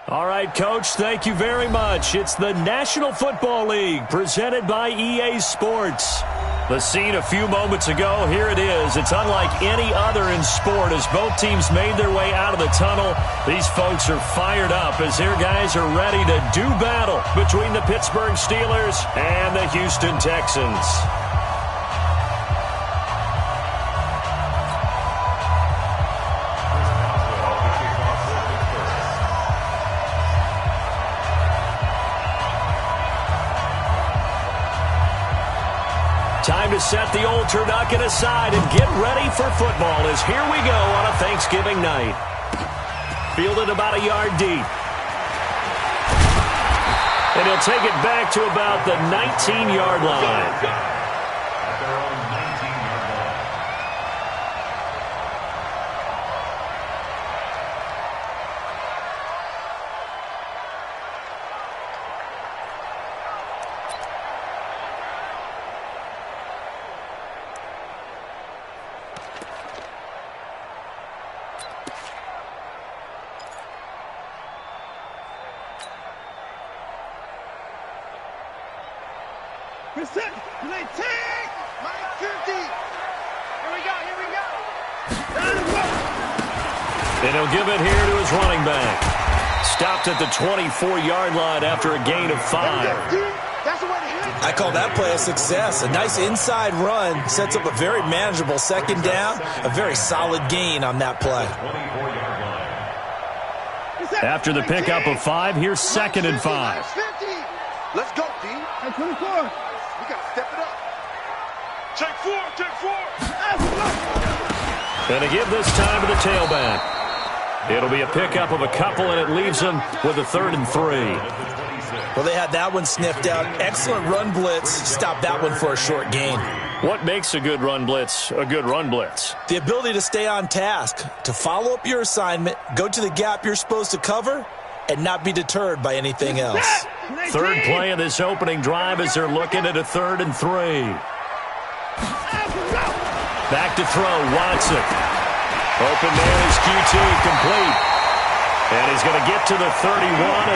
All right, Coach, thank you very much. It's the National Football League presented by EA Sports. The scene a few moments ago, here it is. It's unlike any other in sport as both teams made their way out of the tunnel. These folks are fired up as their guys are ready to do battle between the Pittsburgh Steelers and the Houston Texans. Time to set the old turducken aside and get ready for football as here we go on a Thanksgiving night. Fielded about a yard deep. And he'll take it back to about the 19-yard line. And he'll give it here to his running back. Stopped at the 24-yard line after a gain of 5. I call that play a success. A nice inside run sets up a very manageable second down. A very solid gain on that play. After the pickup of 5, here's 2nd and 5. Let's go, D. Hey, 24. We got to step it up. Take 4, take 4. Going to give this time to the tailback. It'll be a pickup of a couple, and it leaves them with a 3rd and 3. Well, they had that one sniffed out. Excellent run blitz. Stopped that one for a short gain. What makes a good run blitz a good run blitz? The ability to stay on task, to follow up your assignment, go to the gap you're supposed to cover, and not be deterred by anything else. 3rd play of this opening drive as they're looking at a 3rd and 3. Back to throw, Watson. Open man is QT, complete. And he's going to get to the 31,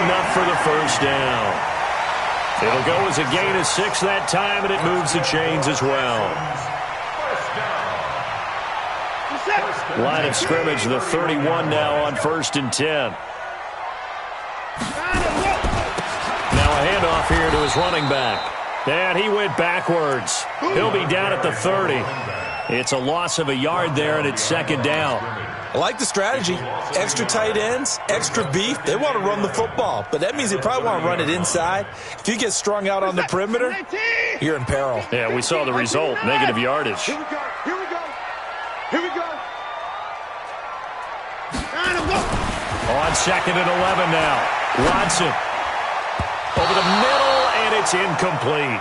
enough for the first down. It'll go as a gain of 6 that time, and it moves the chains as well. Line of scrimmage, the 31 now on 1st and 10. Now a handoff here to his running back. And he went backwards. He'll be down at the 30. It's a loss of a yard there, and it's 2nd down. I like the strategy. Extra tight ends, extra beef. They want to run the football, but that means they probably want to run it inside. If you get strung out on the perimeter, you're in peril. Yeah, we saw the result, negative yardage. Here we go, here we go, here we go. On 2nd and 11 now. Watson. Over the middle, and it's incomplete.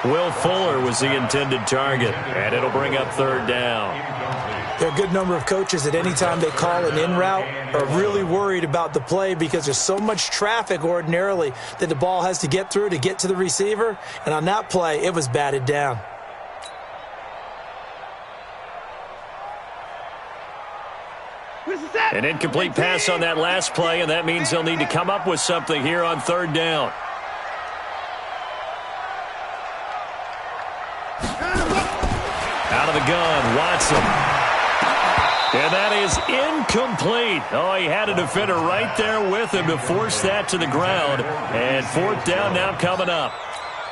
Will Fuller was the intended target, and it'll bring up 3rd down. There are a good number of coaches at any time they call an in route are really worried about the play because there's so much traffic ordinarily that the ball has to get through to get to the receiver. And on that play, it was batted down. An incomplete pass on that last play, and that means they'll need to come up with something here on 3rd down. Out of the gun, Watson. And that is incomplete. Oh, he had a defender right there with him to force that to the ground. And 4th down now coming up.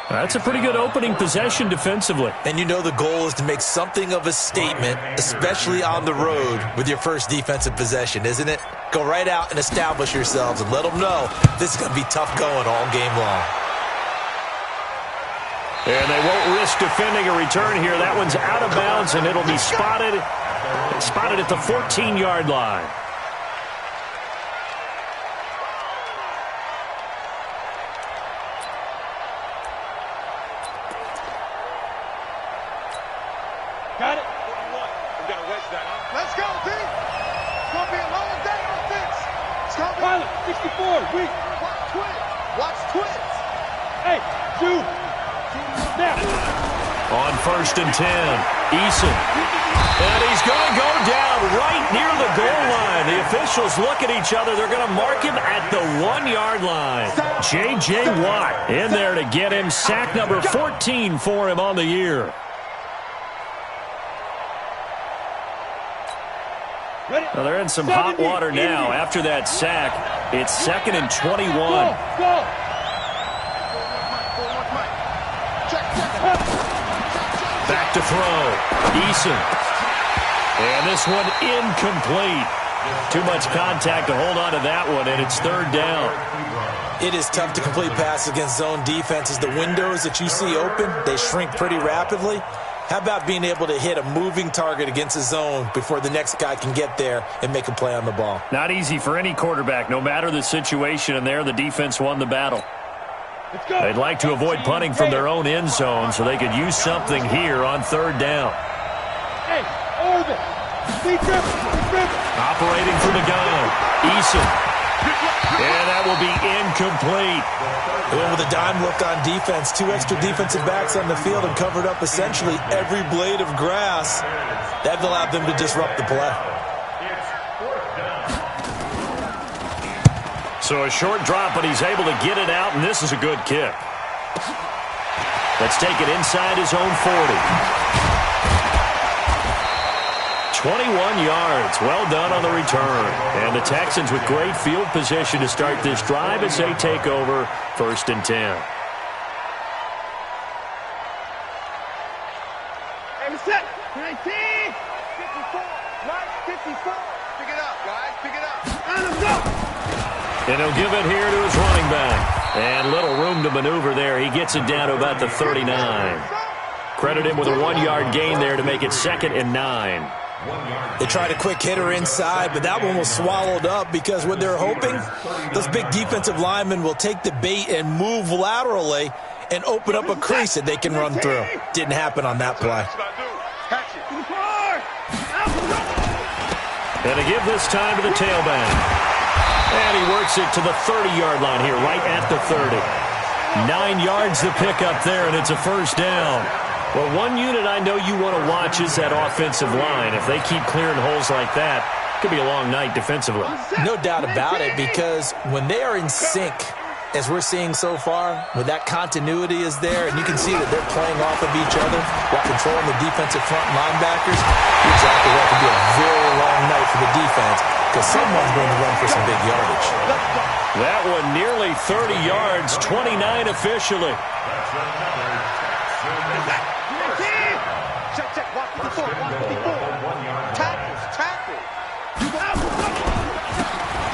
That's a pretty good opening possession defensively. And you know the goal is to make something of a statement, especially on the road with your first defensive possession, isn't it? Go right out and establish yourselves and let them know this is going to be tough going all game long. And they won't risk defending a return here. That one's out of bounds, and it'll be spotted at the 14-yard line. Got it. We got to wedge that, huh? Let's go, D. It's going to be a long day on offense. It's going to be... Pilot, 64, weak. Watch twins. Watch twins. Hey, shoot. Snap. On 1st and 10, Eason. And he's going to go down right near the goal line. The officials look at each other. They're going to mark him at the 1-yard line. J.J. Watt in there to get him. Sack number 14 for him on the year. Well, they're in some hot water now. After that sack, it's 2nd and 21. Back to throw. Eason. And this one incomplete. Too much contact to hold on to that one, and it's 3rd down. It is tough to complete passes against zone defenses. The windows that you see open, they shrink pretty rapidly. How about being able to hit a moving target against a zone before the next guy can get there and make a play on the ball? Not easy for any quarterback, no matter the situation, and there the defense won the battle. They'd like to avoid punting from their own end zone so they could use something here on 3rd down. Operating from the gun, Eason. And that will be incomplete. Going with a dime look on defense. 2 extra defensive backs on the field and covered up essentially every blade of grass. That allowed them to disrupt the play. So a short drop, but he's able to get it out, and this is a good kick. Let's take it inside his own 40. 21 yards. Well done on the return. And the Texans with great field position to start this drive as they take over 1st and 10. Hey, set. 19. 54. Mike, 54. Pick it up, guys. Pick it up. And he'll give it here to his running back. And little room to maneuver there. He gets it down to about the 39. Credit him with a 1-yard gain there to make it 2nd and 9. They tried a quick hitter inside, but that one was swallowed up because what they're hoping, those big defensive linemen will take the bait and move laterally and open up a crease that they can run through. Didn't happen on that play. And to give this time to the tailback. And he works it to the 30-yard line here, right at the 30. 9 yards to pick up there, and it's a 1st down. Well, one unit I know you want to watch is that offensive line. If they keep clearing holes like that, it could be a long night defensively. No doubt about it, because when they are in sync, as we're seeing so far, when that continuity is there, and you can see that they're playing off of each other while controlling the defensive front linebackers, you're exactly right. It could be a very long night for the defense because someone's going to run for some big yardage. That one nearly 30 yards, 29 officially.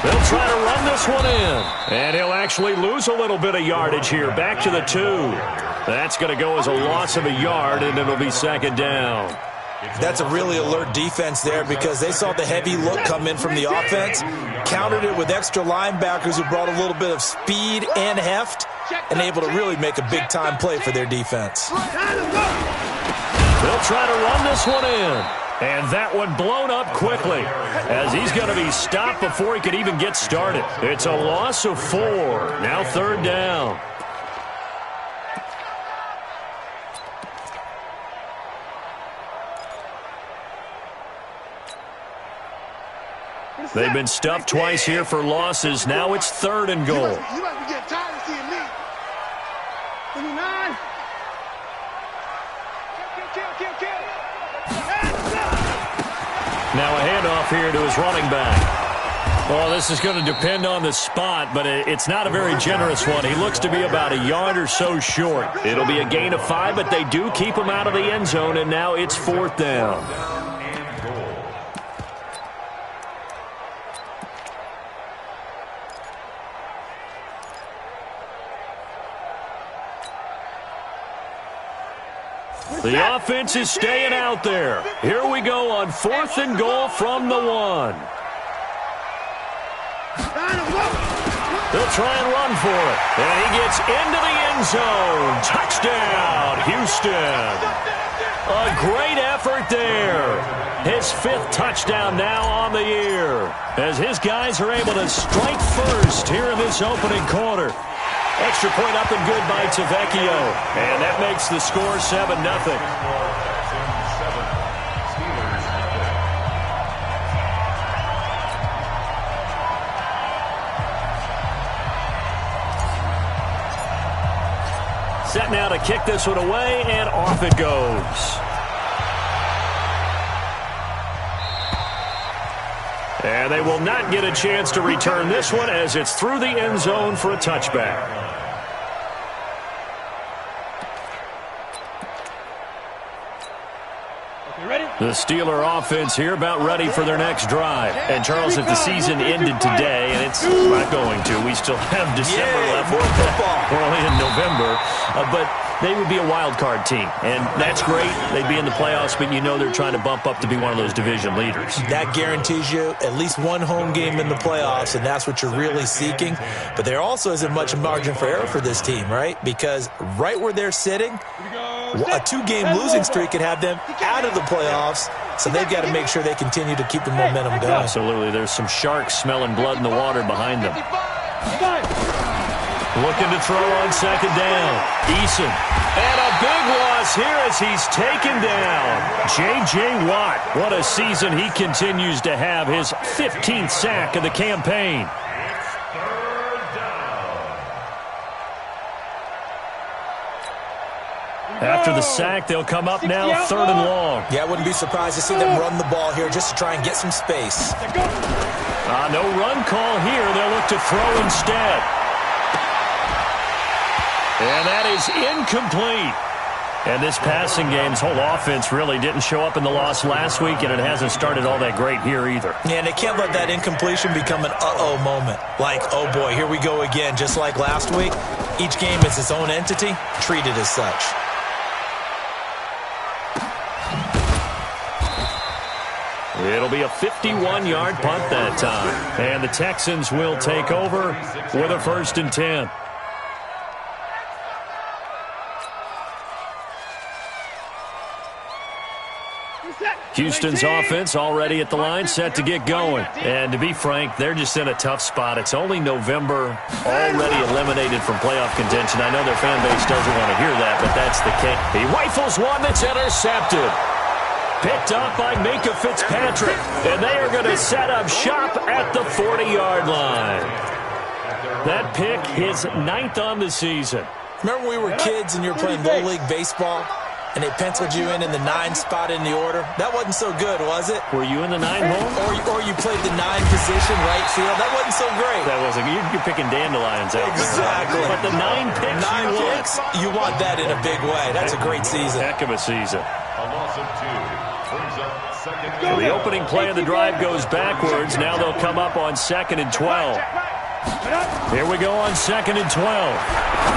They'll try to run this one in. And he'll actually lose a little bit of yardage here. Back to the 2. That's going to go as a loss of a yard, and it'll be 2nd down. That's a really alert defense there because they saw the heavy look come in from the offense, countered it with extra linebackers who brought a little bit of speed and heft, and able to really make a big-time play for their defense. They'll try to run this one in. And that one blown up quickly as he's going to be stopped before he can even get started. It's a loss of 4. Now 3rd down. They've been stuffed twice here for losses. Now it's 3rd and goal. You might be getting tired of seeing me. 29. Kill. Now a handoff here to his running back. Well, this is going to depend on the spot, but it's not a very generous one. He looks to be about a yard or so short. It'll be a gain of 5, but they do keep him out of the end zone, and now it's 4th down. The offense is staying out there. Here we go on 4th and goal from the 1. They'll try and run for it. And he gets into the end zone. Touchdown, Houston. A great effort there. His 5th touchdown now on the year as his guys are able to strike first here in this opening quarter. Extra point up and good by Tavecchio. And that makes the score 7-0. set now to kick this one away, and off it goes. And they will not get a chance to return this one as it's through the end zone for a touchback. The Steeler offense here about ready for their next drive. And, Charles, if the season ended today, and it's not going to, we still have December left. We're only in November. But they would be a wild card team. And that's great. They'd be in the playoffs, but you know they're trying to bump up to be one of those division leaders. That guarantees you at least one home game in the playoffs, and that's what you're really seeking. But there also isn't much margin for error for this team, right? Because right where they're sitting, a two-game losing streak could have them out of the playoffs, so they've got to make sure they continue to keep the momentum going. Absolutely. There's some sharks smelling blood in the water behind them. Looking to throw on second down. Eason. And a big loss here as he's taken down. J.J. Watt. What a season he continues to have. His 15th sack of the campaign. After the sack, they'll come up now 3rd and long. Yeah, I wouldn't be surprised to see them run the ball here just to try and get some space. No run call here. They'll look to throw instead. And that is incomplete. And this passing game's whole offense really didn't show up in the loss last week, and it hasn't started all that great here either. Yeah, and they can't let that incompletion become an uh-oh moment. Like, oh boy, here we go again, just like last week. Each game is its own entity, treated as such. It'll be a 51-yard punt that time. And the Texans will take over with a 1st and 10. Houston's offense already at the line, set to get going. And to be frank, they're just in a tough spot. It's only November, already eliminated from playoff contention. I know their fan base doesn't want to hear that, but that's the case. He rifles one that's intercepted. Picked up by Minka Fitzpatrick. And they are going to set up shop at the 40-yard line. That pick, his 9th on the season. Remember when we were kids and you were playing Little League Baseball? And they penciled you in the 9 spot in the order. That wasn't so good, was it? Were you in the 9 hole? Or you played the 9 position right field. That wasn't so great. That wasn't. You're picking dandelions out. Exactly. But the 9 picks, you want that in a big way. That's a great season. Heck of a season. So the opening play of the drive goes backwards. Now they'll come up on 2nd and 12. Here we go on 2nd and 12.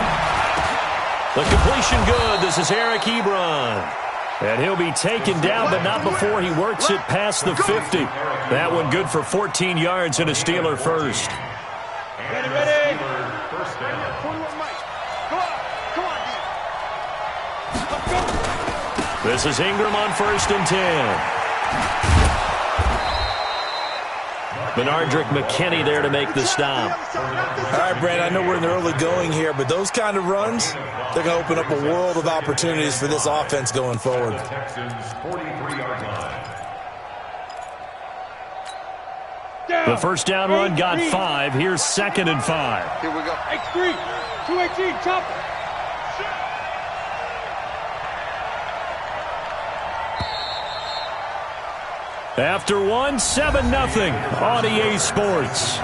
The completion good. This is Eric Ebron. And he'll be taken down, but not before he works it past the 50. That one good for 14 yards and a Steeler first. Ready. This is Ingram on 1st and 10. Benardrick McKinney there to make the stop. All right, Brad, I know we're in the early going here, but those kind of runs, they're going to open up a world of opportunities for this offense going forward. The first down run got 5. Here's 2nd and 5. Here we go. X3, 218, chopper. After one, 7-0 on EA Sports.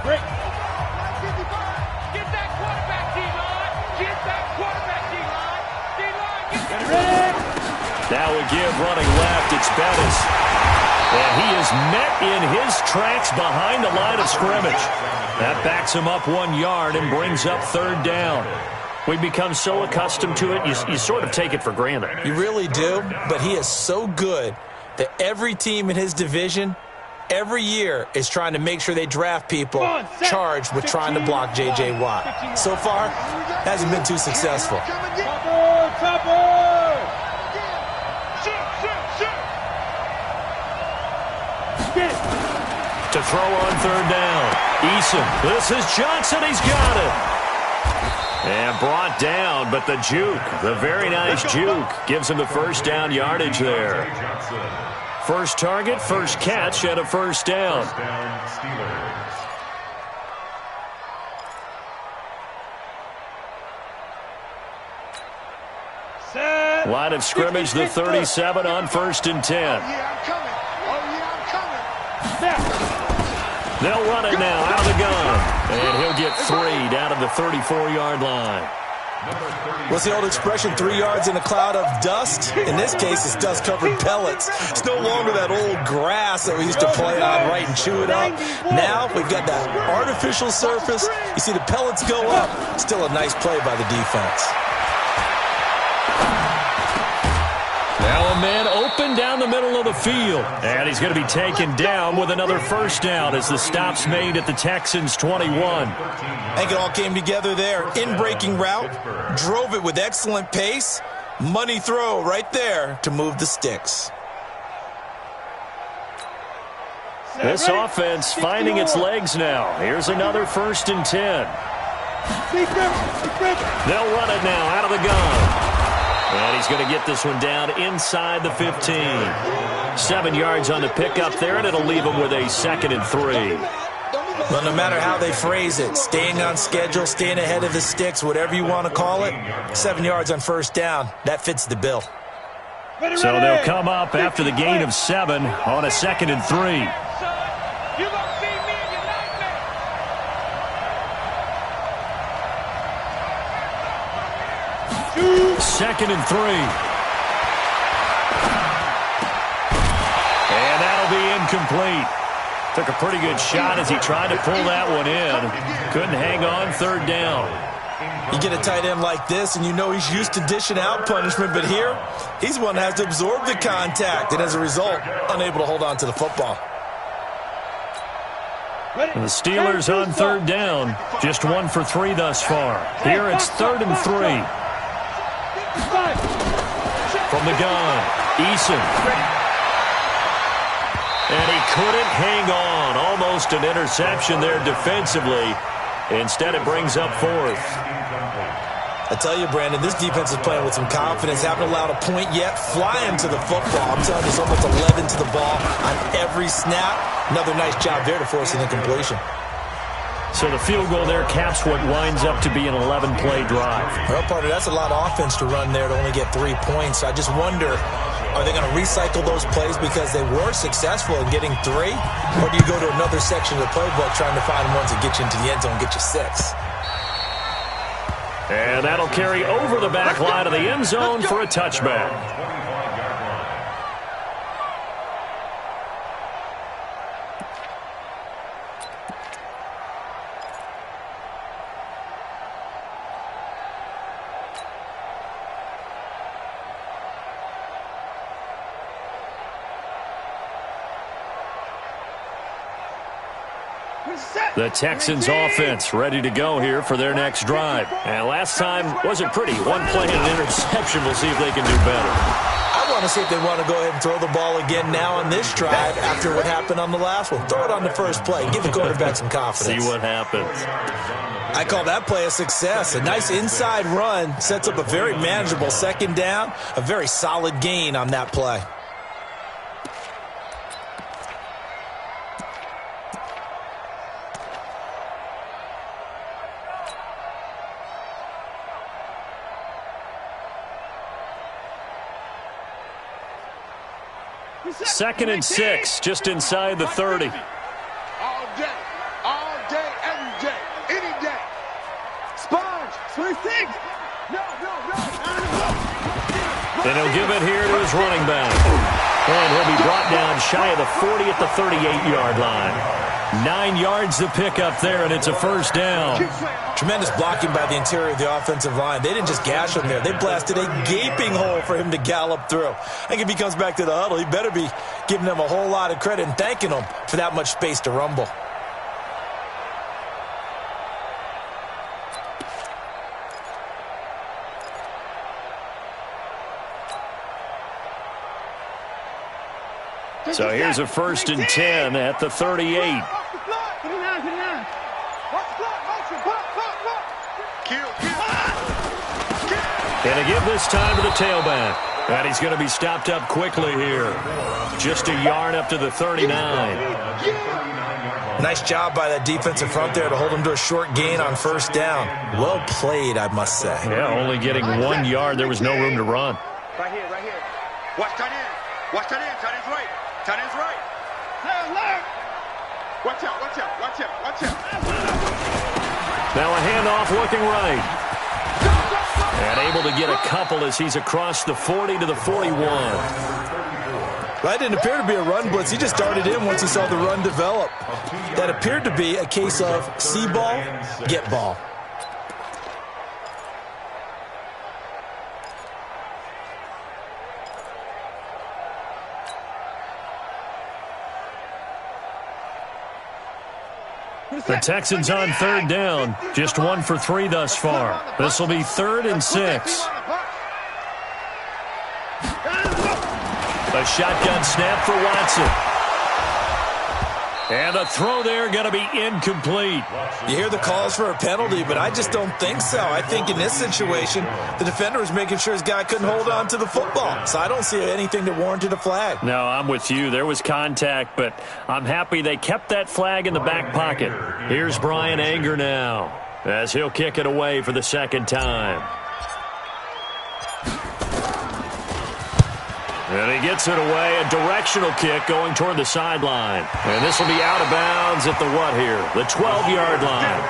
Break. Get that quarterback, D-line. Get that quarterback, D-line. D-line, get ready. That will give running left. It's Bettis. And he is met in his tracks behind the line of scrimmage. That backs him up 1 yard and brings up 3rd down. We've become so accustomed to it, you sort of take it for granted. You really do, but he is so good that every team in his division, every year, is trying to make sure they draft people charged with trying to block J.J. Watt. So far, hasn't been too successful. To throw on 3rd down. Eason. This is Johnson. He's got it. And brought down, but the juke, the very nice juke, gives him the first down yardage there. First target, first catch, and a first down. Line of scrimmage, the 37 on 1st and 10. They'll run it now out of the gun. And he'll get 3 down to the 34-yard line. What's the old expression, 3 yards in a cloud of dust? In this case, it's dust-covered pellets. It's no longer that old grass that we used to play on, right, and chew it up. Now we've got that artificial surface. You see the pellets go up. Still a nice play by the defense. Now a man open down the middle of the field. And he's going to be taken down with another first down as the stop's made at the Texans' 21. I think it all came together there. In-breaking route, drove it with excellent pace. Money throw right there to move the sticks. This offense finding its legs now. Here's another 1st and 10. They'll run it now out of the gun. And he's going to get this one down inside the 15. 7 yards on the pickup there, and it'll leave him with a 2nd and 3. Well, no matter how they phrase it, staying on schedule, staying ahead of the sticks, whatever you want to call it, 7 yards on 1st down, that fits the bill. So they'll come up after the gain of 7 on a 2nd and 3. 2nd and 3. And that'll be incomplete. Took a pretty good shot as he tried to pull that one in. Couldn't hang on 3rd down. You get a tight end like this, and you know he's used to dishing out punishment, but here, he's the one that has to absorb the contact, and as a result, unable to hold on to the football. And the Steelers on 3rd down. Just 1 for 3 thus far. Here it's 3rd and 3. From the gun, Eason. And he couldn't hang on. Almost an interception there defensively. Instead, it brings up 4th. I tell you, Brandon, this defense is playing with some confidence. Haven't allowed a point yet. Flying to the football. I'm telling you, it's almost 11 to the ball on every snap. Another nice job there to force an incompletion. So the field goal there caps what winds up to be an 11-play drive. Well, partner, that's a lot of offense to run there to only get 3 points. I just wonder, are they going to recycle those plays because they were successful in getting 3? Or do you go to another section of the playbook trying to find ones that get you into the end zone and get you 6? And that'll carry over the back line of the end zone for a touchback. The Texans offense ready to go here for their next drive. And last time wasn't pretty. 1 play and an interception. We'll see if they can do better. I want to see if they want to go ahead and throw the ball again now on this drive after what happened on the last one. Throw it on the first play. Give the quarterback some confidence. See what happens. I call that play a success. A nice inside run sets up a very manageable 2nd down. A very solid gain on that play. Second and 6, just inside the 30. All day, every day, any day. Sponge, 26. No. And he'll give it here to his running back. And he'll be brought down shy of the 40 at the 38-yard line. 9 yards to pick up there, and it's a first down. Tremendous blocking by the interior of the offensive line. They didn't just gash him there. They blasted a gaping hole for him to gallop through. I think if he comes back to the huddle, he better be giving them a whole lot of credit and thanking them for that much space to rumble. So here's a 1st and 10 at the 38. Kill. And to give this time to the tailback. And he's going to be stopped up quickly here. Just a yard up to the 39. Nice job by that defensive front there to hold him to a short gain on first down. Well played, I must say. Yeah, only getting 1 yard. There was no room to run. Right here, right here. Watch tight end. Watch tight end. Tight end's right. Tight end's right. Left. Watch out, watch out, watch out, watch out. Now a handoff looking right. And able to get a couple as he's across the 40 to the 41. That didn't appear to be a run blitz. He just darted in once he saw the run develop. That appeared to be a case of see ball, get ball. The Texans on third down. Just 1 for 3 thus far. This will be 3rd and 6. A shotgun snap for Watson. And the throw there going to be incomplete. You hear the calls for a penalty, but I just don't think so. I think in this situation, the defender was making sure his guy couldn't hold on to the football. So I don't see anything that warranted a flag. No, I'm with you. There was contact, but I'm happy they kept that flag in the back pocket. Here's Brian Anger now as he'll kick it away for the second time. And he gets it away, a directional kick going toward the sideline. And this will be out of bounds at the what here? The 12-yard line.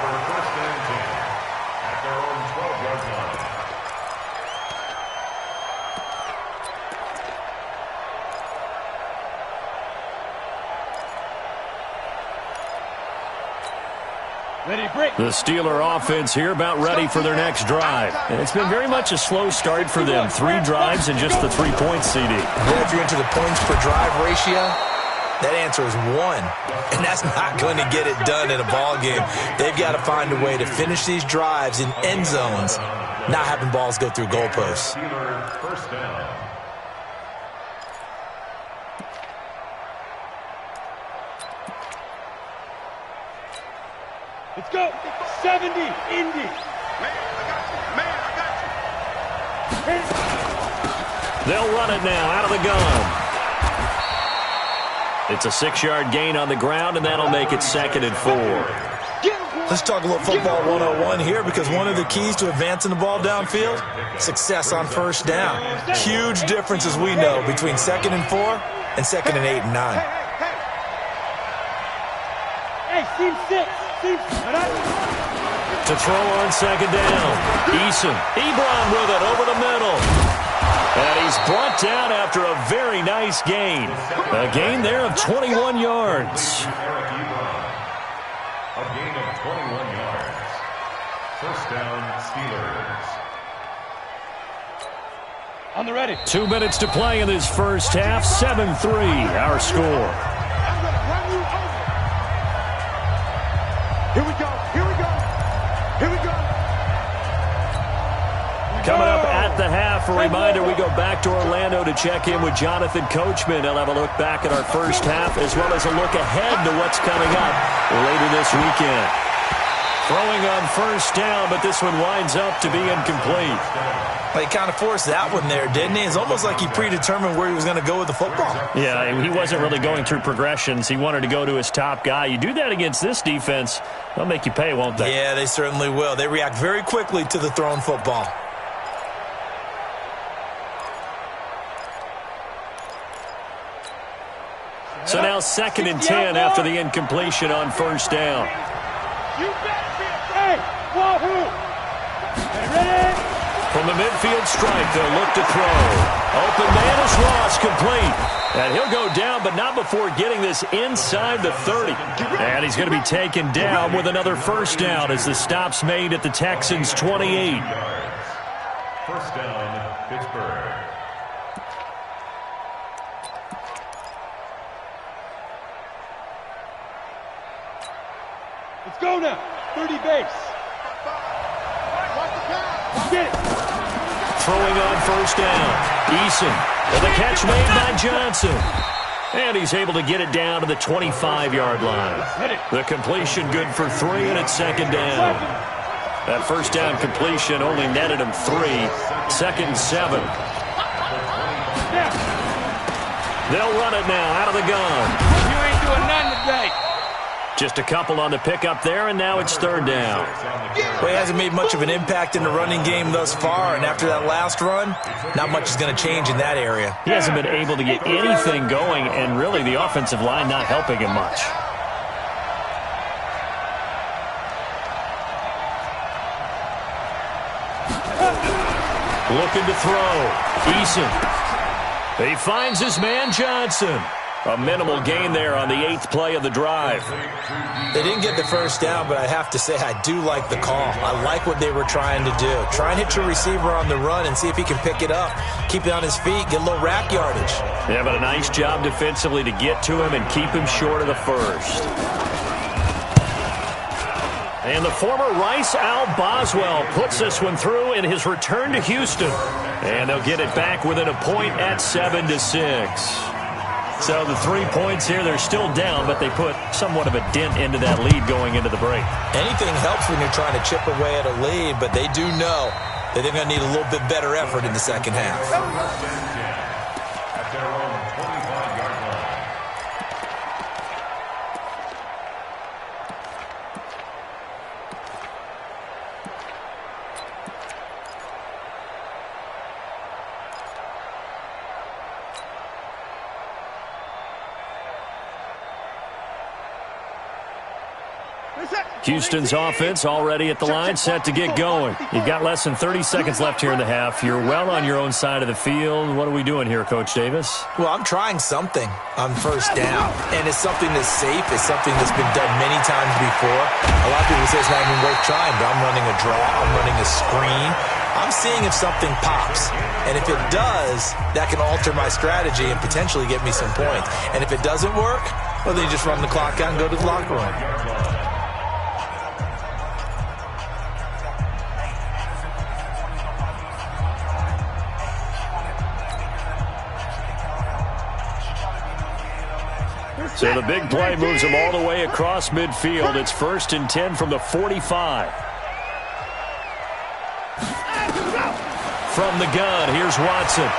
The Steeler offense here about ready for their next drive. And it's been very much a slow start for them. 3 drives and just the 3 points, CD. Yeah, if you're into the points per drive ratio, that answer is 1. And that's not going to get it done in a ball game. They've got to find a way to finish these drives in end zones, not having balls go through goalposts. First down. Let's go. 70, Indy. Man, I got you. Man, I got you. They'll run it now out of the gun. It's a 6-yard gain on the ground, and that'll make it 2nd and 4. Let's talk a little football 101 here, because one of the keys to advancing the ball downfield, success on first down. Huge difference, as we know, between 2nd and 4 and 2nd and 8 and 9. Hey, team 6. To throw on 2nd down. Eason. Ebron with it over the middle. And he's brought down after a very nice gain. A gain there of 21 yards. A gain of 21 yards. First down, Steelers. On the ready. 2 minutes to play in this first half. 7-3, our score. I'm going to run you over. Here we go. Here we go. Here we go. Coming up at the half, a reminder, we go back to Orlando to check in with Jonathan Coachman. He'll have a look back at our first half as well as a look ahead to what's coming up later this weekend. Throwing on first down, but this one winds up to be incomplete. Well, he kind of forced that one there, didn't he? It's almost like he predetermined where he was going to go with the football. Yeah, he wasn't really going through progressions. He wanted to go to his top guy. You do that against this defense, they'll make you pay, won't they? Yeah, they certainly will. They react very quickly to the thrown football. So now 2nd and 10 after the incompletion on first down. You better be afraid. Wahoo. Ready? From the midfield stripe, they'll look to throw. Open man is Ross, complete. And he'll go down, but not before getting this inside the 30. And he's going to be taken down with another first down as the stop's made at the Texans' 28. First down, Pittsburgh. Let's go now. 30 base. Get it. Throwing on first down. Eason with a catch made by Johnson. And he's able to get it down to the 25-yard line. The completion good for 3, and it's 2nd down. That first down completion only netted him 3. 2nd and 7. They'll run it now out of the gun. You ain't doing nothing today. Just a couple on the pickup there, and now it's 3rd down. Well, he hasn't made much of an impact in the running game thus far, and after that last run, not much is going to change in that area. He hasn't been able to get anything going, and really the offensive line not helping him much. Looking to throw. Eason. He finds his man Johnson. A minimal gain there on the 8th play of the drive. They didn't get the first down, but I have to say I do like the call. I like what they were trying to do. Try and hit your receiver on the run and see if he can pick it up. Keep it on his feet, get a little rack yardage. Yeah, but a nice job defensively to get to him and keep him short of the first. And the former Rice Al Boswell puts this one through in his return to Houston. And they'll get it back within a point at 7-6. So the 3 points here, they're still down, but they put somewhat of a dent into that lead going into the break. Anything helps when you're trying to chip away at a lead, but they do know that they're going to need a little bit better effort in the second half. At their own 25-yard line. Houston's offense already at the line, set to get going. You've got less than 30 seconds left here in the half. You're well on your own side of the field. What are we doing here, Coach Davis? Well, I'm trying something on first down, and it's something that's safe. It's something that's been done many times before. A lot of people say it's not even worth trying, but I'm running a draw. I'm running a screen. I'm seeing if something pops, and if it does, that can alter my strategy and potentially get me some points. And if it doesn't work, well, then you just run the clock out and go to the locker room. So the big play moves them all the way across midfield. It's 1st and 10 from the 45. From the gun, here's Watson.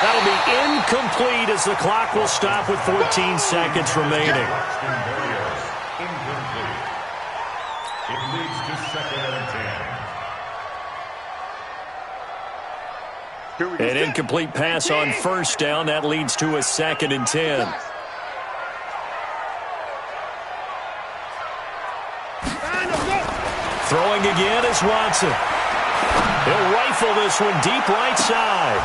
That'll be incomplete as the clock will stop with 14 seconds remaining. Incomplete. It leads to 2nd and 10. An incomplete pass on first down. That leads to a 2nd and 10. Throwing again is Watson. He'll rifle this one deep right side.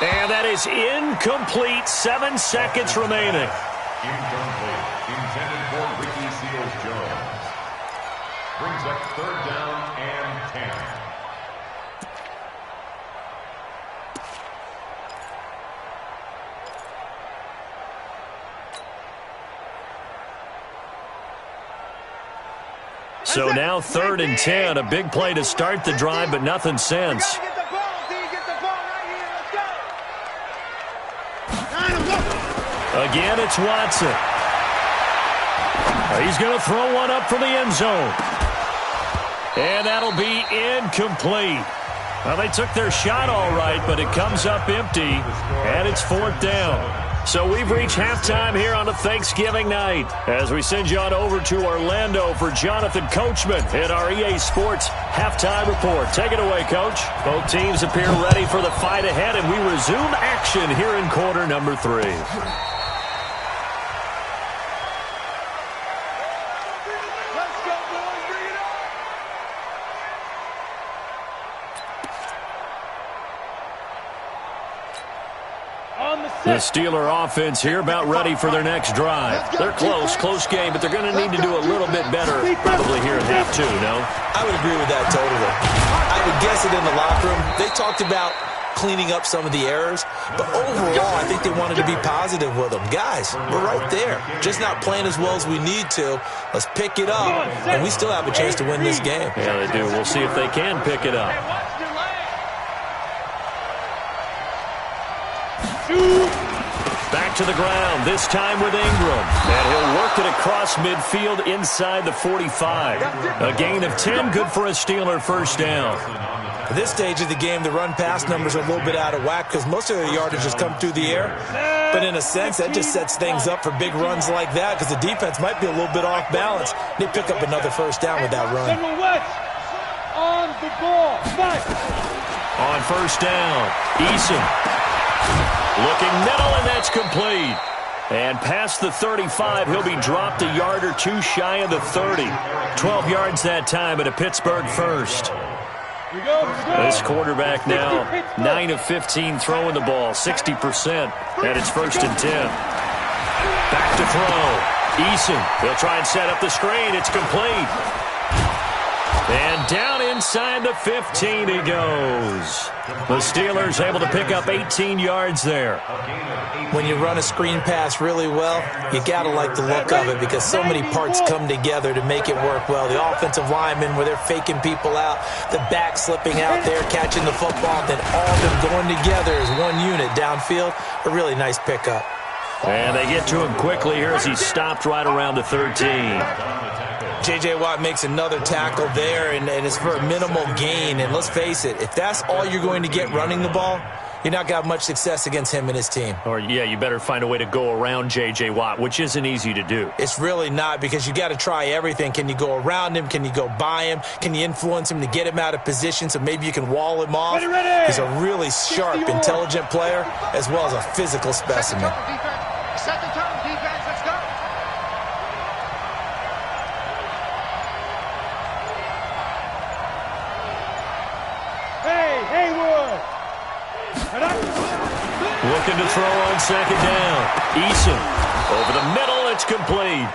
And that is incomplete. 7 seconds remaining. Incomplete. Intended for Ricky Seals-Jones. Brings up 3rd down and 10. So now 3rd and 10. A big play to start the drive, but nothing since. Again, it's Watson. He's going to throw one up for the end zone. And that'll be incomplete. Well, they took their shot all right, but it comes up empty, and it's 4th down. So we've reached halftime here on a Thanksgiving night as we send you on over to Orlando for Jonathan Coachman in our EA Sports Halftime Report. Take it away, Coach. Both teams appear ready for the fight ahead, and we resume action here in quarter number 3. The Steeler offense here about ready for their next drive. They're close game, but they're going to need to do a little bit better probably here in half 2, no? I would agree with that totally. I would guess it in the locker room. They talked about cleaning up some of the errors, but overall, I think they wanted to be positive with them. Guys, we're right there. Just not playing as well as we need to. Let's pick it up, and we still have a chance to win this game. Yeah, they do. We'll see if they can pick it up. Back to the ground, this time with Ingram. And he'll work it across midfield inside the 45. A gain of 10, good for a Steeler first down. At this stage of the game, the run-pass numbers are a little bit out of whack because most of the yardage has come through the air. But in a sense, that just sets things up for big runs like that because the defense might be a little bit off balance. They pick up another first down with that run. On the ball. On first down, Eason looking middle, and that's complete. And past the 35, he'll be dropped a yard or two shy of the 30. 12 yards that time at a Pittsburgh first. This quarterback now 9 of 15 throwing the ball, 60%, and it's 1st and 10. Back to throw. Eason, he'll try and set up the screen. It's complete. And down inside the 15 he goes. The Steelers able to pick up 18 yards there. When you run a screen pass really well, you got to like the look of it because so many parts come together to make it work well. The offensive linemen where they're faking people out, the back slipping out there, catching the football, then all of them going together as one unit downfield. A really nice pickup. And they get to him quickly here as he stopped right around the 13. J.J. Watt makes another tackle there, and it's for a minimal gain. And let's face it, if that's all you're going to get running the ball, you're not going to have much success against him and his team. Or, yeah, you better find a way to go around J.J. Watt, which isn't easy to do. It's really not because you got to try everything. Can you go around him? Can you go by him? Can you influence him to get him out of position so maybe you can wall him off? He's a really sharp, intelligent player as well as a physical specimen. Set the tone, defense. Let's go. Hey, Haywood. Looking to throw on 2nd down. Eason over the middle. It's complete.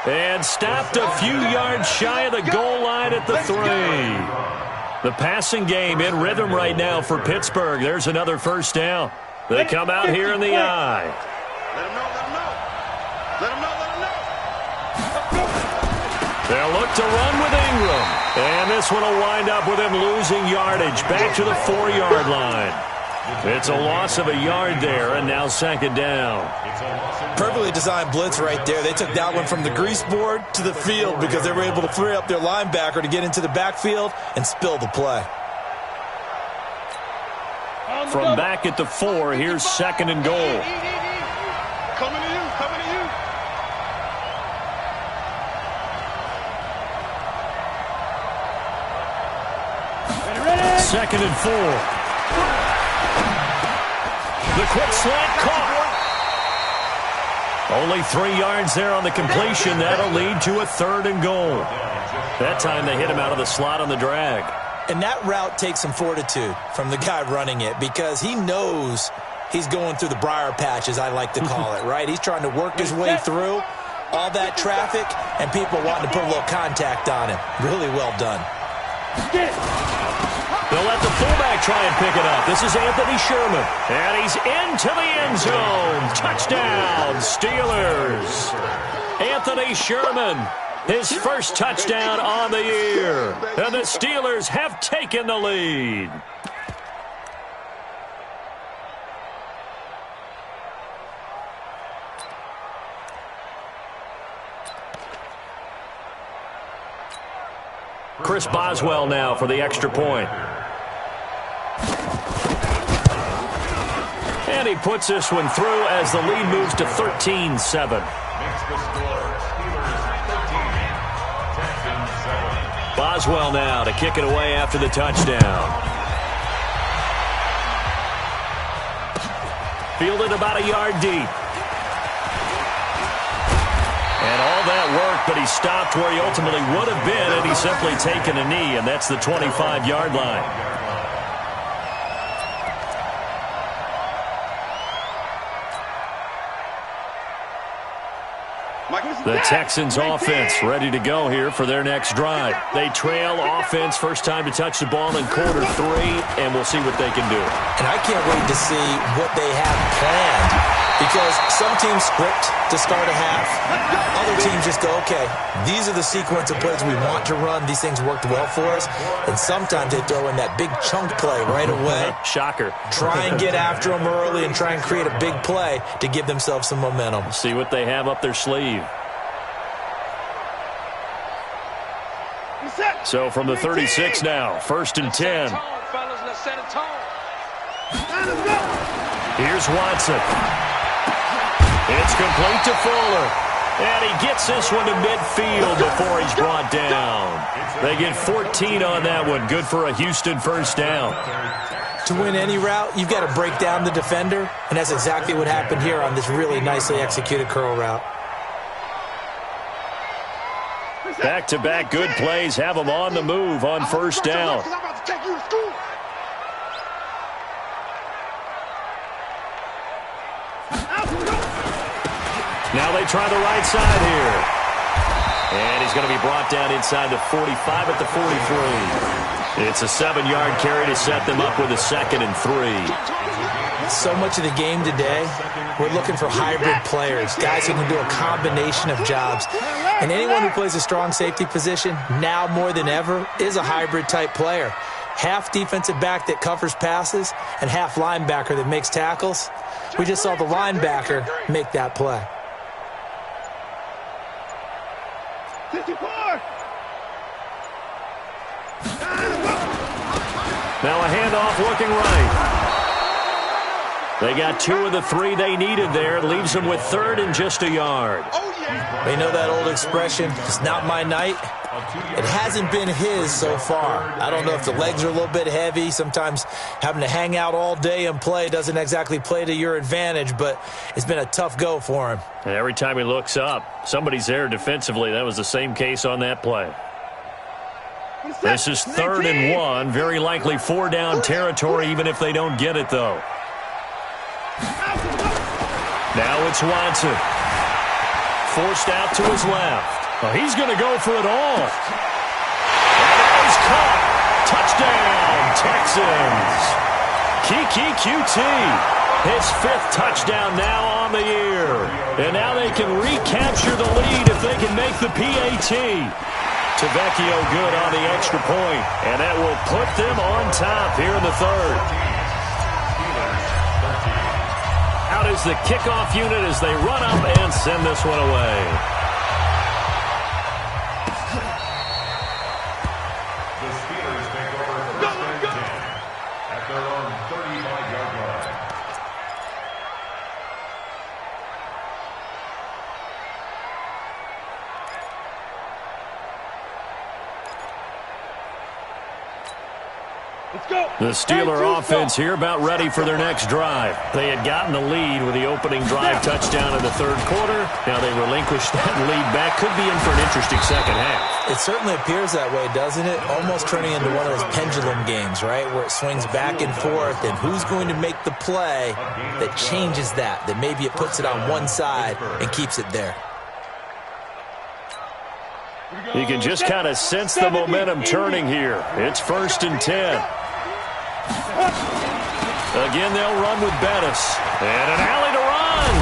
And stopped a few yards shy of the goal line at the 3. The passing game in rhythm right now for Pittsburgh. There's another first down. They come out here in the eye. Let him know, let him know. Let him know, let him know. They'll look to run with Ingram. And this one will wind up with him losing yardage back to the 4-yard line. It's a loss of a yard there, and now 2nd down. Perfectly designed blitz right there. They took that one from the grease board to the field because they were able to free up their linebacker to get into the backfield and spill the play. From back at the 4, here's 2nd and goal. Coming to you, coming to you. 2nd and 4. The quick slant caught. Only 3 yards there on the completion. That'll lead to a 3rd and goal. That time they hit him out of the slot on the drag. And that route takes some fortitude from the guy running it because he knows he's going through the briar patch, as I like to call it, right? He's trying to work his way through all that traffic and people wanting to put a little contact on him. Really well done. They'll let the fullback try and pick it up. This is Anthony Sherman. And he's into the end zone. Touchdown, Steelers. Anthony Sherman, his first touchdown on the year. And the Steelers have taken the lead. Chris Boswell now for the extra point. And he puts this one through as the lead moves to 13-7. Makes the score Steelers 13, Texans 7. Boswell now to kick it away after the touchdown. Fielded about a yard deep. And all that work, but he stopped where he ultimately would have been, and he's simply taken a knee, and that's the 25-yard line. The Texans offense ready to go here for their next drive. They trail offense, first time to touch the ball in quarter 3, and we'll see what they can do. And I can't wait to see what they have planned because some teams script to start a half. Other teams just go, okay, these are the sequence of plays we want to run. These things worked well for us. And sometimes they throw in that big chunk play right away. Shocker. Try and get after them early and try and create a big play to give themselves some momentum. See what they have up their sleeve. So from the 36 now, 1st and 10. Here's Watson. It's complete to Fuller. And he gets this one to midfield before he's brought down. They get 14 on that one. Good for a Houston first down. To win any route, you've got to break down the defender, and that's exactly what happened here on this really nicely executed curl route. Back-to-back good plays have them on the move on first down. Now they try the right side here. And he's going to be brought down inside the 45 at the 43. It's a 7-yard carry to set them up with a 2nd and 3. So much of the game today, we're looking for hybrid players, guys who can do a combination of jobs. And anyone who plays a strong safety position, now more than ever, is a hybrid-type player. Half defensive back that covers passes and half linebacker that makes tackles. We just saw the linebacker make that play. Now a handoff looking right. They got 2 of the 3 they needed there. It leaves them with 3rd and just a yard. They know that old expression, it's not my night. It hasn't been his so far. I don't know if the legs are a little bit heavy. Sometimes having to hang out all day and play doesn't exactly play to your advantage, but it's been a tough go for him. And every time he looks up, somebody's there defensively. That was the same case on that play. This is 3rd and 1. Very likely 4-down territory, even if they don't get it, though. Now it's Watson. Forced out to his left. Oh, he's going to go for it all. And that is caught. Touchdown, Texans. Kiki QT. His 5th touchdown now on the year. And now they can recapture the lead if they can make the PAT. Tavecchio good on the extra point, and that will put them on top here in the 3rd. Out is the kickoff unit as they run up and send this one away. The Steelers take over 1st and 10 at their own 35-yard line. The Steeler offense here about ready for their next drive. They had gotten the lead with the opening drive touchdown in the 3rd quarter. Now they relinquished that lead back. Could be in for an interesting second half. It certainly appears that way, doesn't it? Almost turning into one of those pendulum games, right? Where it swings back and forth, and who's going to make the play that changes that maybe it puts it on one side and keeps it there. You can just kind of sense the momentum turning here. It's 1st and 10. Again, they'll run with Bettis. And an alley to run.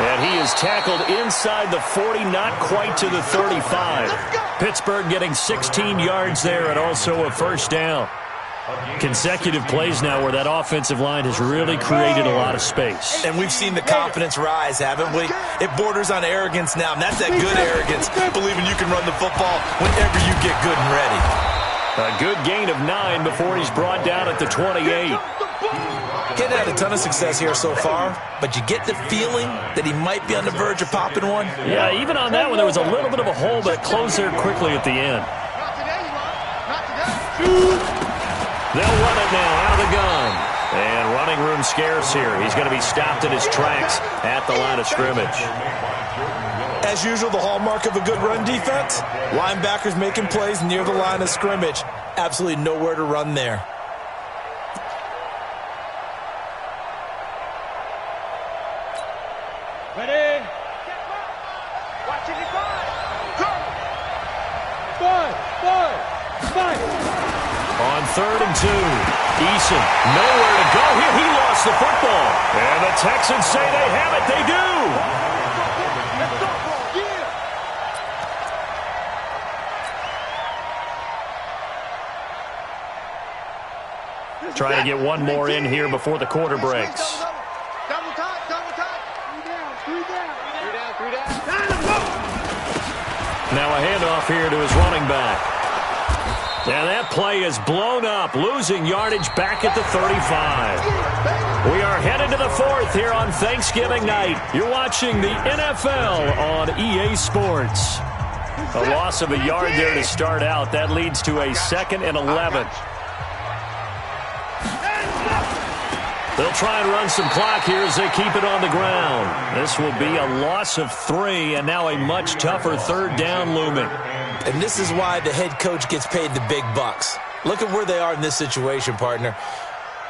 And he is tackled inside the 40, not quite to the 35. Pittsburgh getting 16 yards there and also a first down. Consecutive plays now where that offensive line has really created a lot of space. And we've seen the confidence rise, haven't we? It borders on arrogance now, and that's that good arrogance, believing you can run the football whenever you get good and ready. A good gain of 9 before he's brought down at the 28. He's had a ton of success here so far, but you get the feeling that he might be on the verge of popping one. Yeah, even on that one, there was a little bit of a hole, but closed there quickly at the end. They'll run it now out of the gun. And running room scarce here. He's going to be stopped in his tracks at the line of scrimmage. As usual, the hallmark of a good run defense, linebackers making plays near the line of scrimmage. Absolutely nowhere to run there. Ready? Watching it go! Five. On 3rd and 2, Eason nowhere to go here. He lost the football. And the Texans say they have it. They do. to get one more in here before the quarter breaks. Double time, double time. Three down. Now a handoff here to his running back. And that play is blown up, losing yardage back at the 35. We are headed to the fourth here on Thanksgiving night. You're watching the NFL on EA Sports. A loss of a yard there to start out. That leads to a 2nd and 11. They'll try and run some clock here as they keep it on the ground. This will be a loss of 3, and now a much tougher 3rd down looming. And this is why the head coach gets paid the big bucks. Look at where they are in this situation, partner.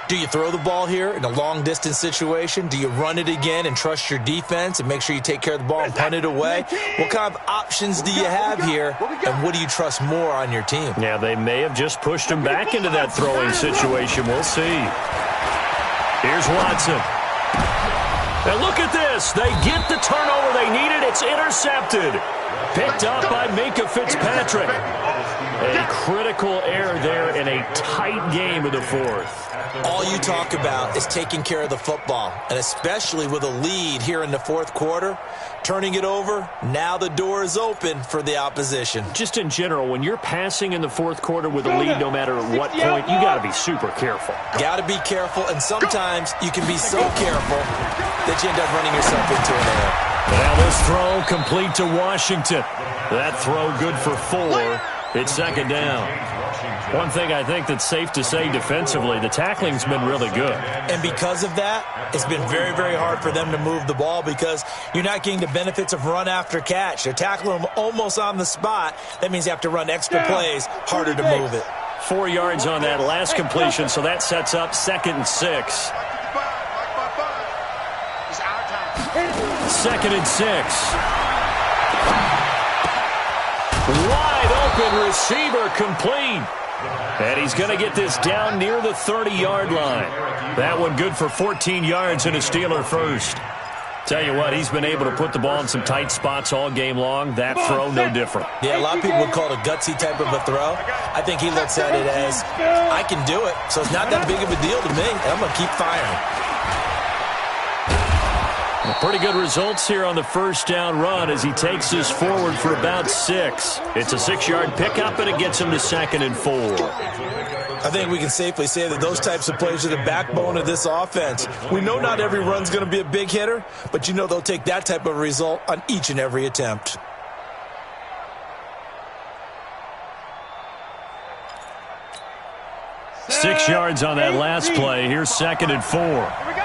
Do you throw the ball here in a long-distance situation? Do you run it again and trust your defense and make sure you take care of the ball and punt it away? What kind of options do you have here, and what do you trust more on your team? Yeah, they may have just pushed him back into that throwing situation. We'll see. Here's Watson. And look at this. They get the turnover they needed. It's intercepted. Picked up by Minkah Fitzpatrick. A critical error there in a tight game of the 4th. All you talk about is taking care of the football, and especially with a lead here in the 4th quarter, turning it over, now the door is open for the opposition. Just in general, when you're passing in the 4th quarter with a lead, no matter at what point, you got to be super careful. Got to be careful, and sometimes you can be so careful that you end up running yourself into an error. Now this throw complete to Washington. That throw good for 4. It's 2nd down. One thing I think that's safe to say defensively, the tackling's been really good. And because of that, it's been very, very hard for them to move the ball because you're not getting the benefits of run after catch. They're tackling them almost on the spot. That means you have to run extra plays, harder to move it. 4 yards on that last completion, so that sets up 2nd and 6. 2nd and 6. Wide open receiver complete. And he's going to get this down near the 30-yard line. That one good for 14 yards and a Steeler first. Tell you what, he's been able to put the ball in some tight spots all game long. That throw, no different. Yeah, a lot of people would call it a gutsy type of a throw. I think he looks at it as, I can do it, so it's not that big of a deal to me, and I'm going to keep firing. Pretty good results here on the 1st down run as he takes this forward for about 6. It's a 6-yard pickup, and it gets him to 2nd and 4. I think we can safely say that those types of plays are the backbone of this offense. We know not every run's going to be a big hitter, but you know they'll take that type of result on each and every attempt. Six yards on that last play. Here's 2nd and 4.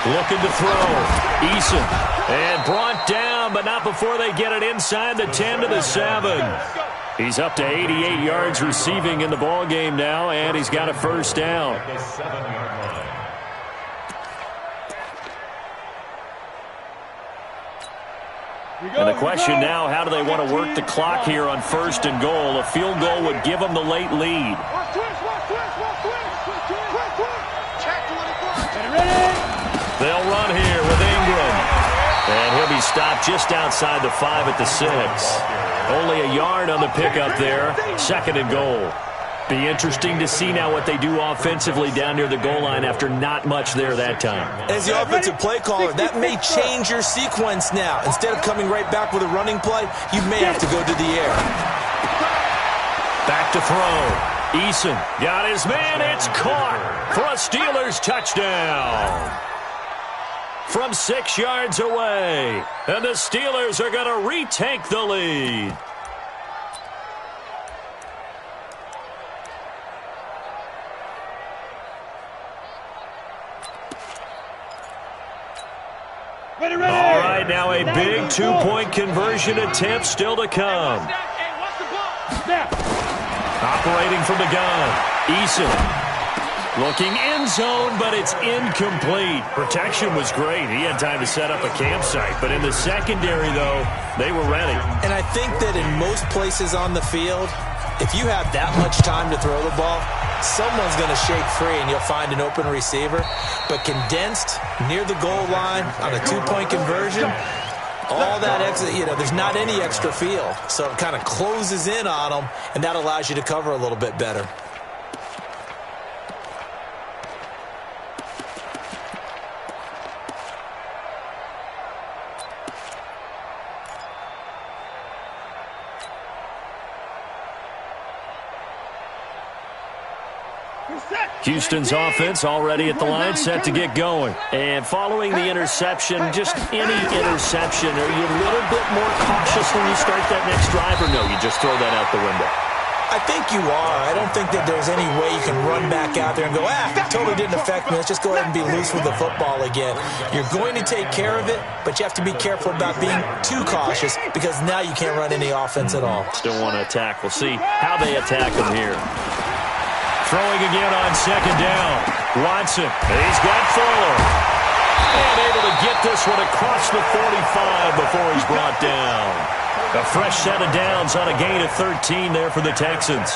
Looking to throw. Eason. And brought down, but not before they get it inside the 10 to the 7. He's up to 88 yards receiving in the ballgame now, and he's got a 1st down. And the question now, how do they want to work the clock here on 1st and goal? A field goal would give them the late lead. They'll run here with Ingram. And he'll be stopped just outside the 5 at the 6. Only a yard on the pickup there. 2nd and goal. Be interesting to see now what they do offensively down near the goal line after not much there that time. As the offensive play caller, that may change your sequence now. Instead of coming right back with a running play, you may have to go to the air. Back to throw. Eason got his man. It's caught for a Steelers touchdown. From 6 yards away. And the Steelers are going to retake the lead. All right, now a big two-point conversion attempt still to come. Operating from the gun. Eason. Looking end zone, but it's incomplete. Protection was great. He had time to set up a campsite. But in the secondary, though, they were ready. And I think that in most places on the field, if you have that much time to throw the ball, someone's going to shake free and you'll find an open receiver. But condensed near the goal line on a two-point conversion, All that extra, there's not any extra field. So it kind of closes in on them, and that allows you to cover a little bit better. Houston's offense already at the line, set to get going. And following the interception, just any interception, are you a little bit more cautious when you start that next drive, or no, you just throw that out the window? I think you are. I don't think that there's any way you can run back out there and go, totally didn't affect me. Let's just go ahead and be loose with the football again. You're going to take care of it, but you have to be careful about being too cautious because now you can't run any offense at all. Still want to attack. We'll see how they attack them here. Throwing again on second down. Watson. He's got Fuller. And able to get this one across the 45 before he's brought down. A fresh set of downs on a gain of 13 there for the Texans.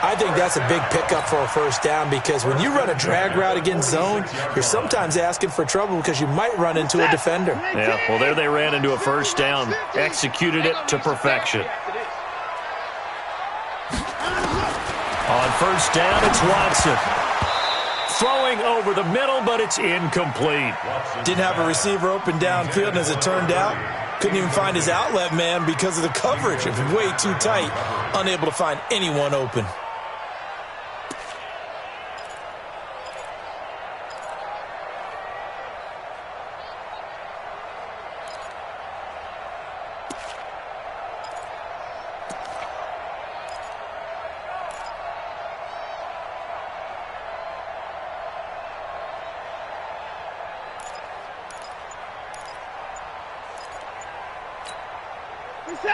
I think that's a big pickup for a first down because when you run a drag route against zone, you're sometimes asking for trouble because you might run into a defender. Yeah, well, there they ran into a first down. Executed it to perfection. On first down, it's Watson. Throwing over the middle, but it's incomplete. Didn't have a receiver open downfield, and as it turned out, couldn't even find his outlet man because of the coverage. It was way too tight, unable to find anyone open.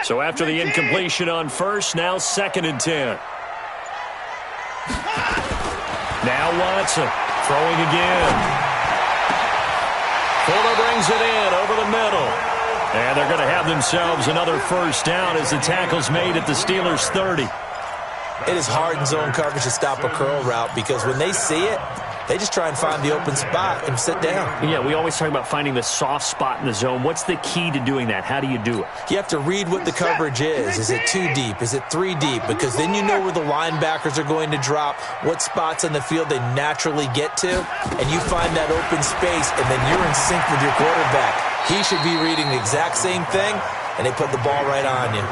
So after the incompletion on first, now 2nd and 10. Now Watson throwing again. Fuller brings it in over the middle. And they're going to have themselves another first down as the tackle's made at the Steelers' 30. It is hard in zone coverage to stop a curl route because when they see it, they just try and find the open spot and sit down. Yeah, we always talk about finding the soft spot in the zone. What's the key to doing that? How do you do it? You have to read what the coverage is. Is it 2 deep? Is it 3 deep? Because then you know where the linebackers are going to drop, what spots on the field they naturally get to, and you find that open space, and then you're in sync with your quarterback. He should be reading the exact same thing, and they put the ball right on you.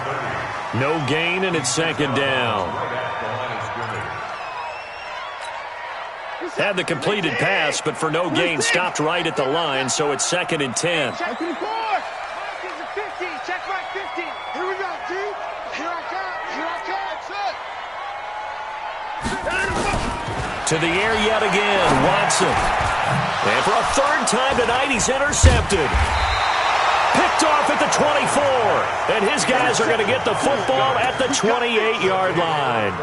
No gain, and it's 2nd down. Had the completed pass, but for no gain, stopped right at the line, so it's 2nd and 10. Check the 4. 50, check my 50. Here we go, G. Here I come. Here I come. To the air yet again, Watson. And for a 3rd time tonight, he's intercepted. Picked off at the 24. And his guys are going to get the football at the 28-yard line.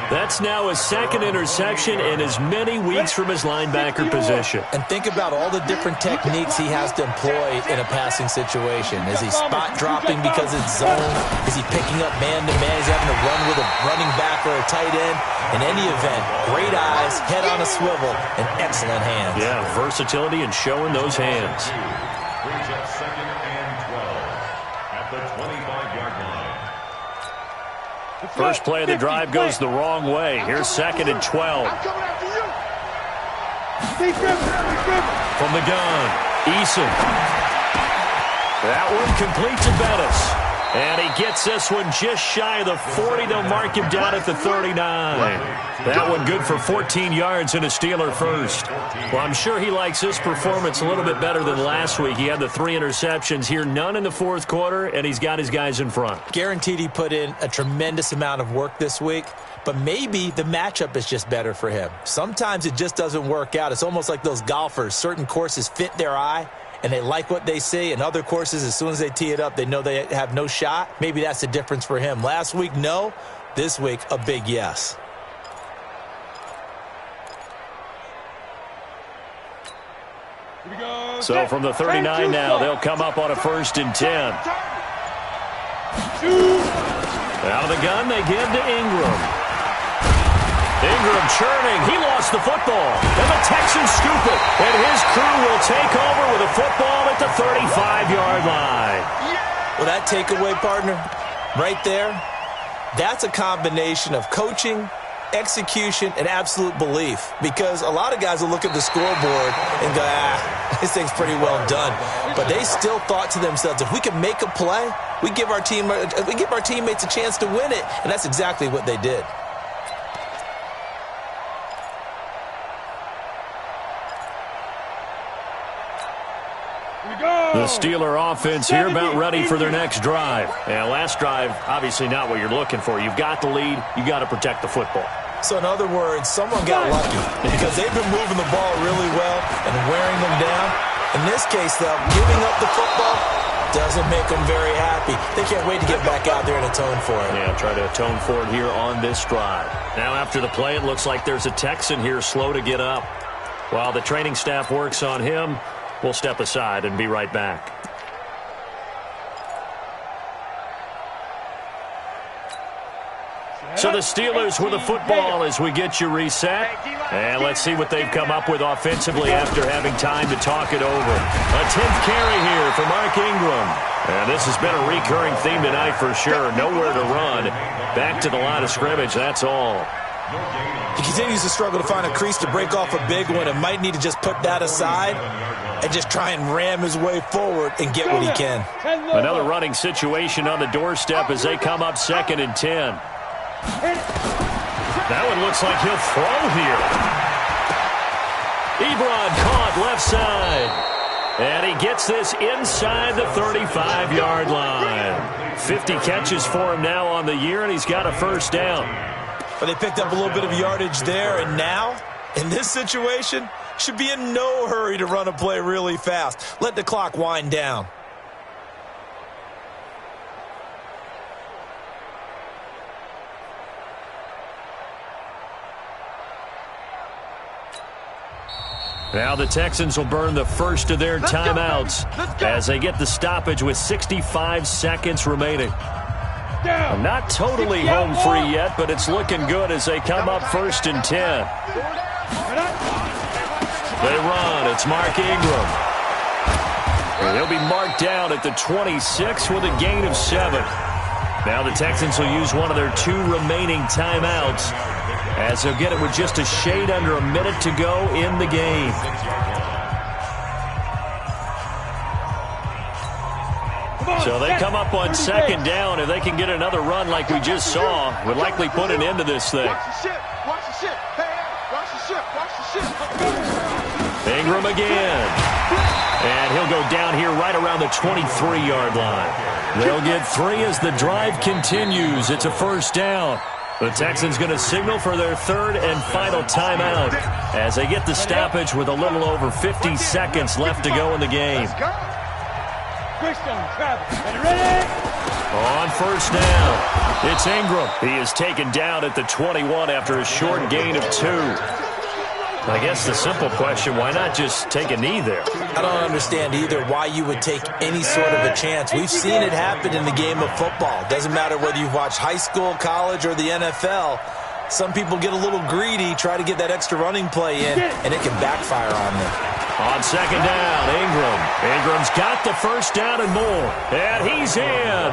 That's now his 2nd interception in as many weeks from his linebacker position. And think about all the different techniques he has to employ in a passing situation. Is he spot dropping because it's zone? Is he picking up man-to-man? Is he having to run with a running back or a tight end? In any event, great eyes, head on a swivel, and excellent hands. Yeah, versatility and showing those hands. Brings up 2nd and 12 at the 25-yard line. First play of the drive goes the wrong way. Here's 2nd and 12. I'm coming after you. From the gun, Eason. That one complete to Bettis. And he gets this one just shy of the 40. They'll mark him down at the 39. That one good for 14 yards and a Steeler first. Well, I'm sure he likes this performance a little bit better than last week. He had the 3 interceptions here, none in the 4th quarter, and he's got his guys in front. Guaranteed he put in a tremendous amount of work this week, but maybe the matchup is just better for him. Sometimes it just doesn't work out. It's almost like those golfers. Certain courses fit their eye, and they like what they see. And other courses, as soon as they tee it up, they know they have no shot. Maybe that's the difference for him. Last week, no. This week, a big yes. So from the 39 now, they'll come up on a 1st and 10. Out of the gun, they give to Ingram. Ingram churning. He lost the football. And the Texans scoop it. And his crew will take over with a football at the 35-yard line. Well, that takeaway, partner, right there, that's a combination of coaching, execution, and absolute belief. Because a lot of guys will look at the scoreboard and go, this thing's pretty well done. But they still thought to themselves, if we can make a play, we give our teammates a chance to win it. And that's exactly what they did. The Steeler offense here about ready for their next drive. And last drive, obviously not what you're looking for. You've got the lead. You got to protect the football. So in other words, someone got lucky because they've been moving the ball really well and wearing them down. In this case, though, giving up the football doesn't make them very happy. They can't wait to get back out there and atone for it. Yeah, try to atone for it here on this drive. Now after the play, it looks like there's a Texan here slow to get up. While the training staff works on him, we'll step aside and be right back. So the Steelers with the football as we get you reset. And let's see what they've come up with offensively after having time to talk it over. A 10th carry here for Mark Ingram. And this has been a recurring theme tonight for sure. Nowhere to run. Back to the line of scrimmage, that's all. He continues to struggle to find a crease to break off a big one and might need to just put that aside and just try and ram his way forward and get what he can. Another running situation on the doorstep as they come up 2nd and 10. That one looks like he'll throw here. Ebron caught left side. And he gets this inside the 35-yard line. 50 catches for him now on the year, and he's got a first down. But they picked up a little bit of yardage there, and now, in this situation, should be in no hurry to run a play really fast. Let the clock wind down. Now the Texans will burn the first of their timeouts as they get the stoppage with 65 seconds remaining. Not totally home free yet, but it's looking good as they come up 1st and 10. They run. It's Mark Ingram. And he'll be marked down at the 26 with a gain of 7. Now the Texans will use one of their 2 remaining timeouts as they'll get it with just a shade under a minute to go in the game. So they come up on 2nd down. If they can get another run like we just saw, would likely put an end to this thing. Ingram again. And he'll go down here right around the 23-yard line. They'll get 3 as the drive continues. It's a first down. The Texans going to signal for their 3rd and final timeout as they get the stoppage with a little over 50 seconds left to go in the game. On first down, it's Ingram. He is taken down at the 21 after a short gain of 2. I guess the simple question, why not just take a knee there? I don't understand either why you would take any sort of a chance. We've seen it happen in the game of football. Doesn't matter whether you've watched high school, college, or the NFL. Some people get a little greedy, try to get that extra running play in, and it can backfire on them. On 2nd down, Ingram. Ingram's got the first down and more. And he's in.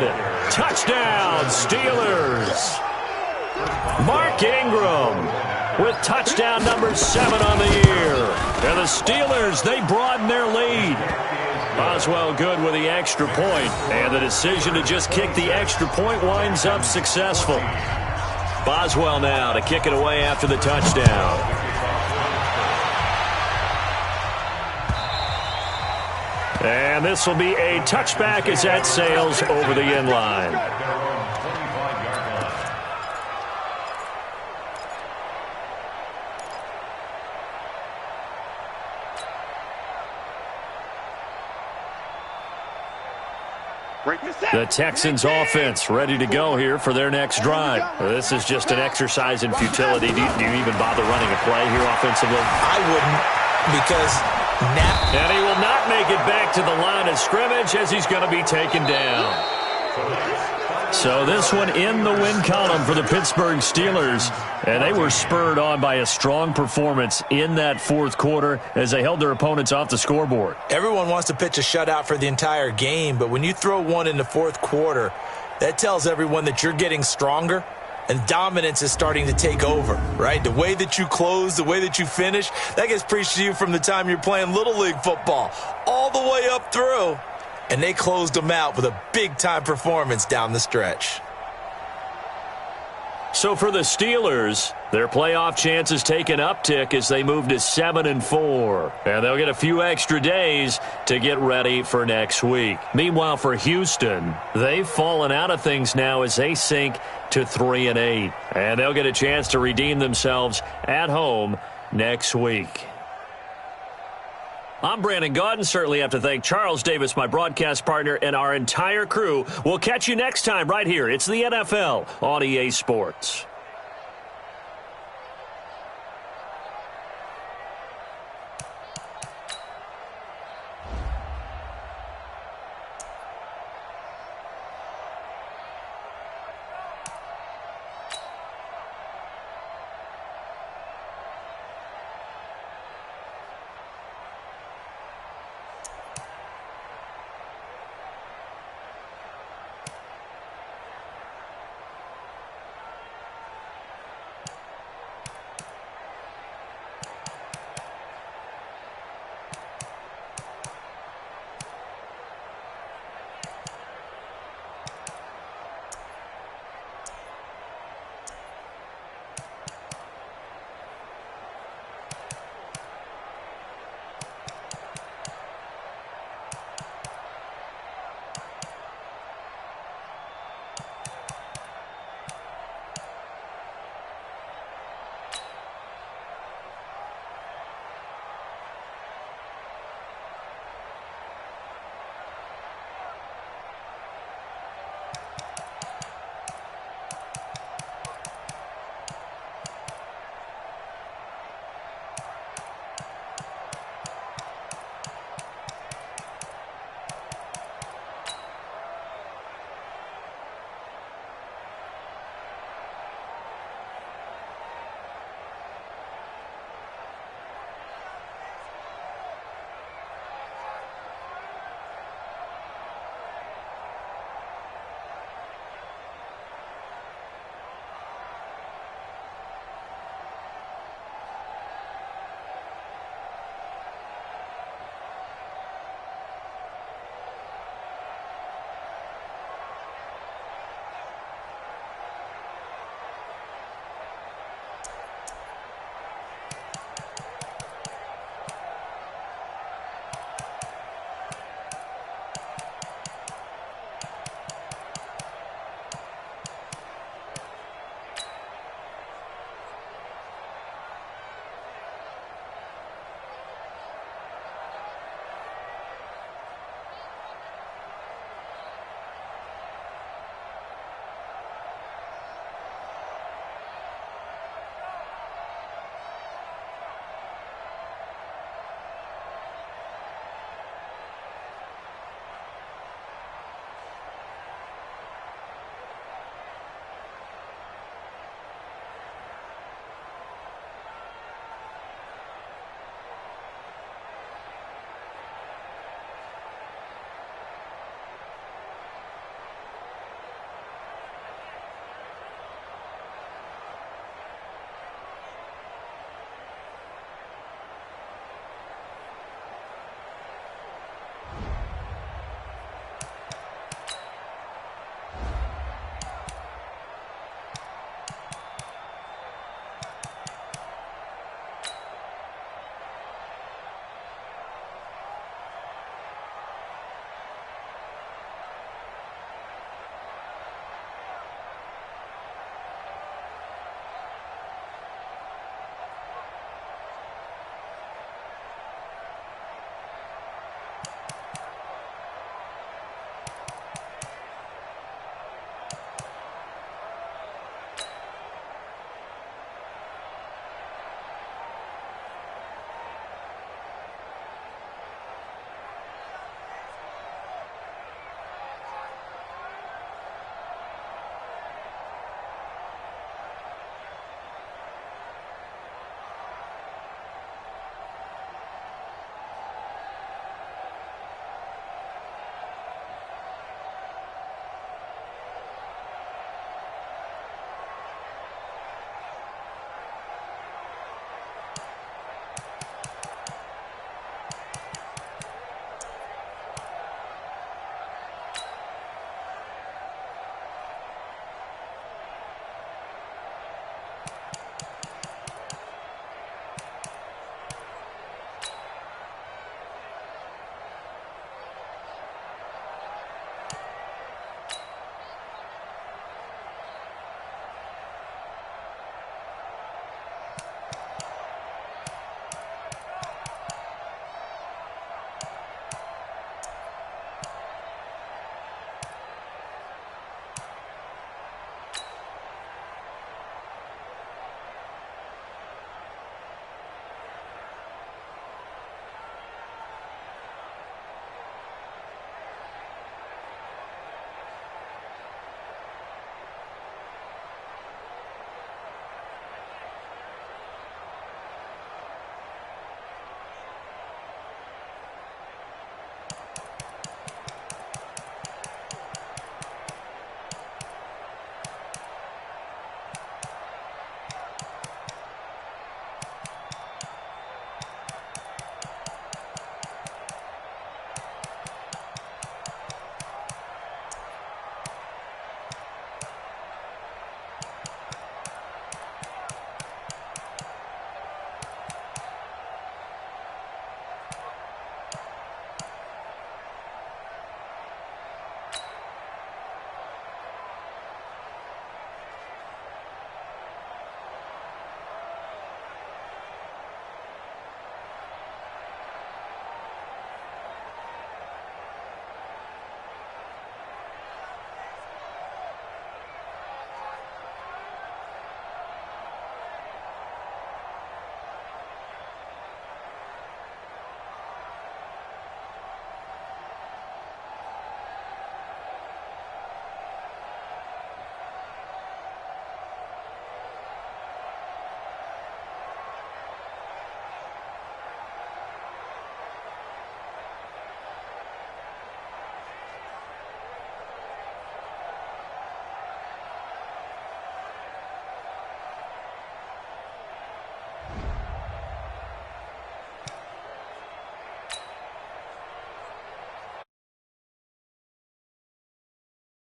Touchdown, Steelers. Mark Ingram with touchdown number 7 on the year. And the Steelers, they broaden their lead. Boswell good with the extra point. And the decision to just kick the extra point winds up successful. Boswell now to kick it away after the touchdown. And this will be a touchback as that sails over the end line. The Texans offense ready to go here for their next drive. This is just an exercise in futility. Do you even bother running a play here offensively? I wouldn't, because now... And he will not make it back to the line of scrimmage as he's going to be taken down. So this one in the win column for the Pittsburgh Steelers. And they were spurred on by a strong performance in that fourth quarter as they held their opponents off the scoreboard. Everyone wants to pitch a shutout for the entire game, but when you throw one in the fourth quarter, that tells everyone that you're getting stronger and dominance is starting to take over, right? The way that you close, the way that you finish, that gets preached to you from the time you're playing Little League football all the way up through. And they closed them out with a big-time performance down the stretch. So for the Steelers, their playoff chances take an uptick as they move to 7-4. And they'll get a few extra days to get ready for next week. Meanwhile, for Houston, they've fallen out of things now as they sink to 3-8. And they'll get a chance to redeem themselves at home next week. I'm Brandon Gaudin. Certainly have to thank Charles Davis, my broadcast partner, and our entire crew. We'll catch you next time right here. It's the NFL on EA Sports.